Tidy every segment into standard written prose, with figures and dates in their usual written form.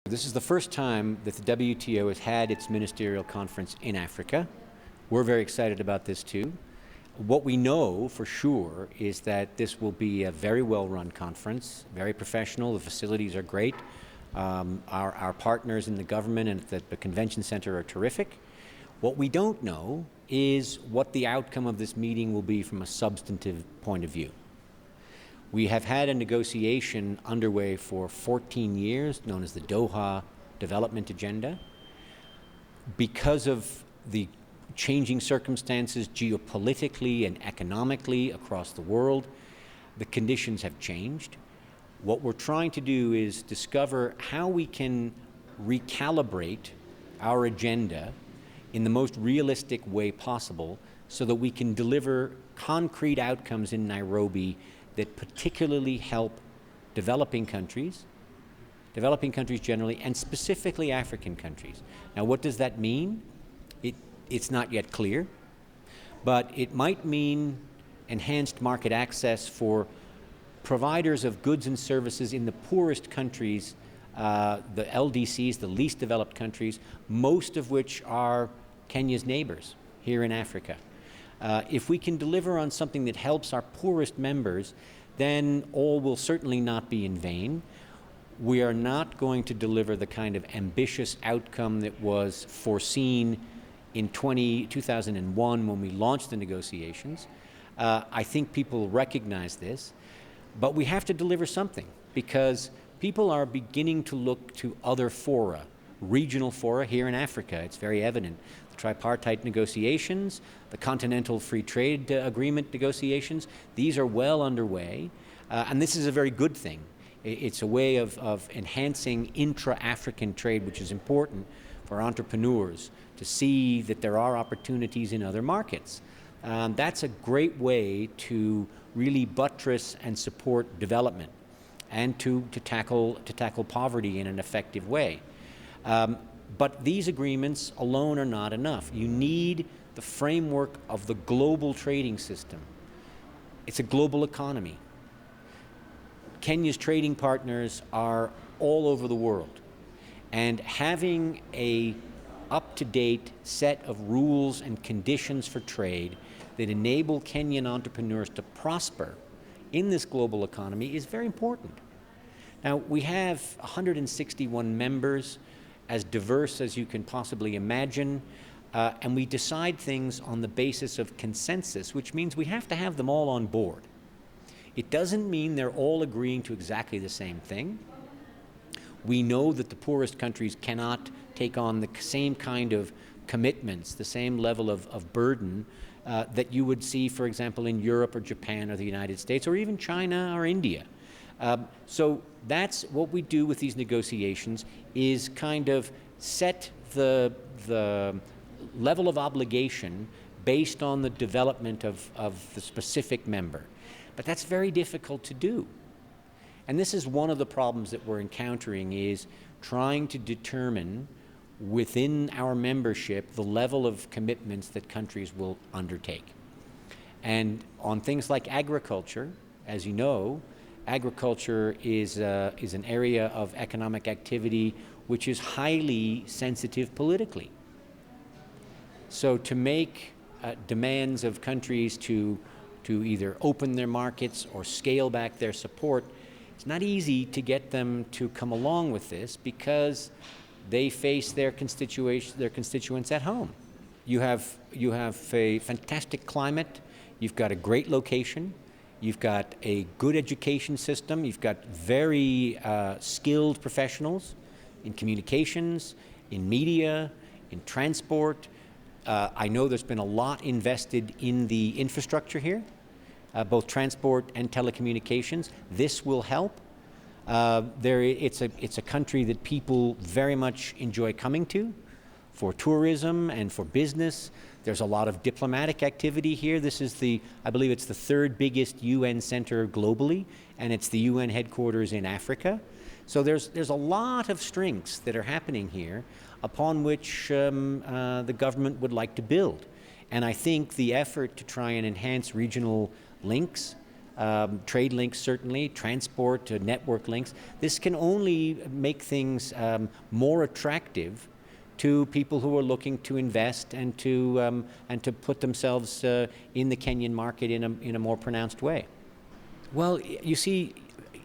This is the first time that the WTO has had its Ministerial Conference in Africa. We're very excited about this too. What we know for sure is that this will be a very well-run conference, very professional. The facilities are great. Our partners in the government and at the convention center are terrific. What we don't know is what the outcome of this meeting will be from a substantive point of view. We have had a negotiation underway for 14 years, known as the Doha Development Agenda. Because of the changing circumstances geopolitically and economically across the world, the conditions have changed. What we're trying to do is discover how we can recalibrate our agenda in the most realistic way possible so that we can deliver concrete outcomes in Nairobi that particularly help developing countries generally, and specifically African countries. Now, what does that mean? It's not yet clear, but it might mean enhanced market access for providers of goods and services in the poorest countries, the LDCs, the least developed countries, most of which are Kenya's neighbors here in Africa. If we can deliver on something that helps our poorest members, then all will certainly not be in vain. We are not going to deliver the kind of ambitious outcome that was foreseen in 2001 when we launched the negotiations. I think people recognize this, but we have to deliver something because people are beginning to look to other fora, regional fora here in Africa. It's very evident. The tripartite negotiations, the Continental Free Trade Agreement negotiations, these are well underway, and this is a very good thing. It's a way of enhancing intra-African trade, which is important for entrepreneurs to see that there are opportunities in other markets. That's a great way to really buttress and support development and to tackle poverty in an effective way. But these agreements alone are not enough. You need the framework of the global trading system. It's a global economy. Kenya's trading partners are all over the world, and having a up-to-date set of rules and conditions for trade that enable Kenyan entrepreneurs to prosper in this global economy is very important. Now, we have 161 members, as diverse as you can possibly imagine, and we decide things on the basis of consensus, which means we have to have them all on board. It doesn't mean they're all agreeing to exactly the same thing. We know that the poorest countries cannot take on the same kind of commitments, the same level of burden that you would see, for example, in Europe or Japan or the United States or even China or India. So that's what we do with these negotiations, is kind of set the level of obligation based on the development of the specific member. But that's very difficult to do. And this is one of the problems that we're encountering, is trying to determine within our membership the level of commitments that countries will undertake. And on things like agriculture, as you know, agriculture is an area of economic activity which is highly sensitive politically. So to make demands of countries to either open their markets or scale back their support, it's not easy to get them to come along with this because they face their constituents at home. You have a fantastic climate, you've got a great location, you've got a good education system, you've got very skilled professionals in communications, in media, in transport. I know there's been a lot invested in the infrastructure here, both transport and telecommunications. This will help. It's a country that people very much enjoy coming to for tourism and for business. There's a lot of diplomatic activity here. This is I believe it's the third biggest UN center globally, and it's the UN headquarters in Africa. So there's a lot of strengths that are happening here upon which the government would like to build. And I think the effort to try and enhance regional links trade links certainly, transport, network links. This can only make things more attractive to people who are looking to invest and to put themselves in the Kenyan market in a more pronounced way. Well, you see,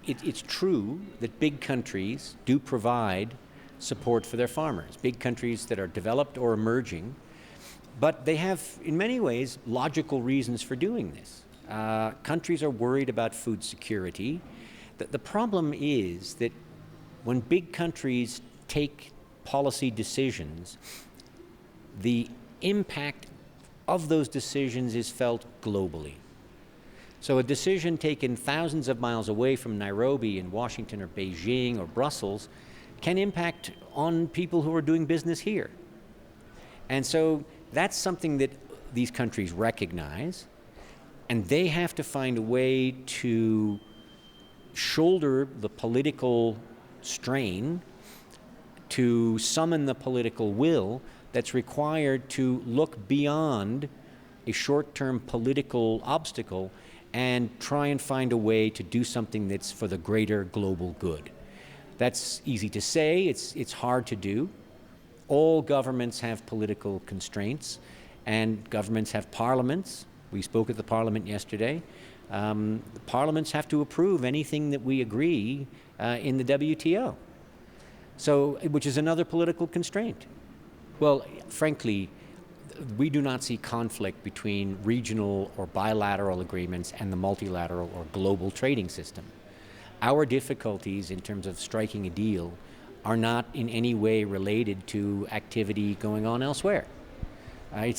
it's true that big countries do provide support for their farmers, big countries that are developed or emerging, but they have, in many ways, logical reasons for doing this. Countries are worried about food security. The problem is that when big countries take policy decisions, the impact of those decisions is felt globally. So a decision taken thousands of miles away from Nairobi in Washington or Beijing or Brussels can impact on people who are doing business here. And so that's something that these countries recognize, and they have to find a way to shoulder the political strain, to summon the political will that's required to look beyond a short-term political obstacle and try and find a way to do something that's for the greater global good. That's easy to say, it's hard to do. All governments have political constraints, and governments have parliaments. We spoke at the parliament yesterday. Parliaments have to approve anything that we agree in the WTO. So, which is another political constraint. Well, frankly, we do not see conflict between regional or bilateral agreements and the multilateral or global trading system. Our difficulties in terms of striking a deal are not in any way related to activity going on elsewhere.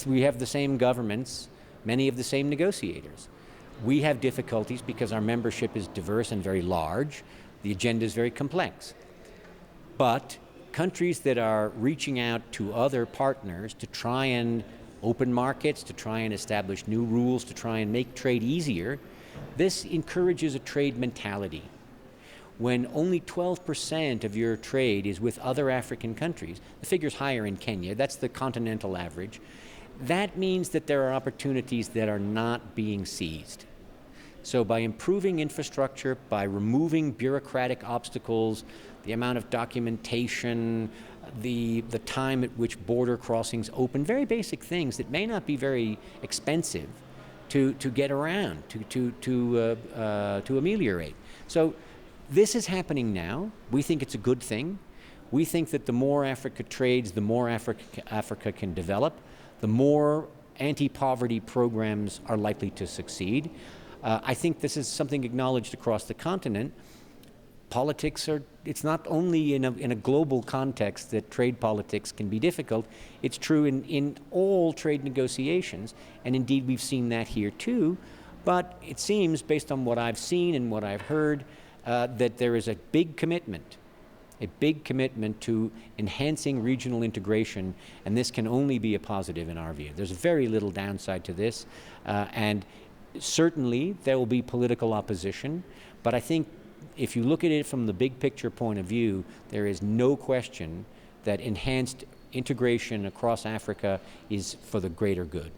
We have the same governments, many of the same negotiators. We have difficulties because our membership is diverse and very large. The agenda is very complex. But countries that are reaching out to other partners to try and open markets, to try and establish new rules, to try and make trade easier, this encourages a trade mentality. When only 12% of your trade is with other African countries, the figure's higher in Kenya, that's the continental average, that means that there are opportunities that are not being seized. So by improving infrastructure, by removing bureaucratic obstacles, the amount of documentation, the time at which border crossings open, very basic things that may not be very expensive to get around, to ameliorate. So this is happening now. We think it's a good thing. We think that the more Africa trades, the more Africa can develop, the more anti-poverty programs are likely to succeed. I think this is something acknowledged across the continent. Politics it's not only in a global context that trade politics can be difficult, it's true in all trade negotiations, and indeed we've seen that here too, but it seems, based on what I've seen and what I've heard, that there is a big commitment to enhancing regional integration, and this can only be a positive in our view. There's very little downside to this, and certainly there will be political opposition, but I think if you look at it from the big picture point of view, there is no question that enhanced integration across Africa is for the greater good.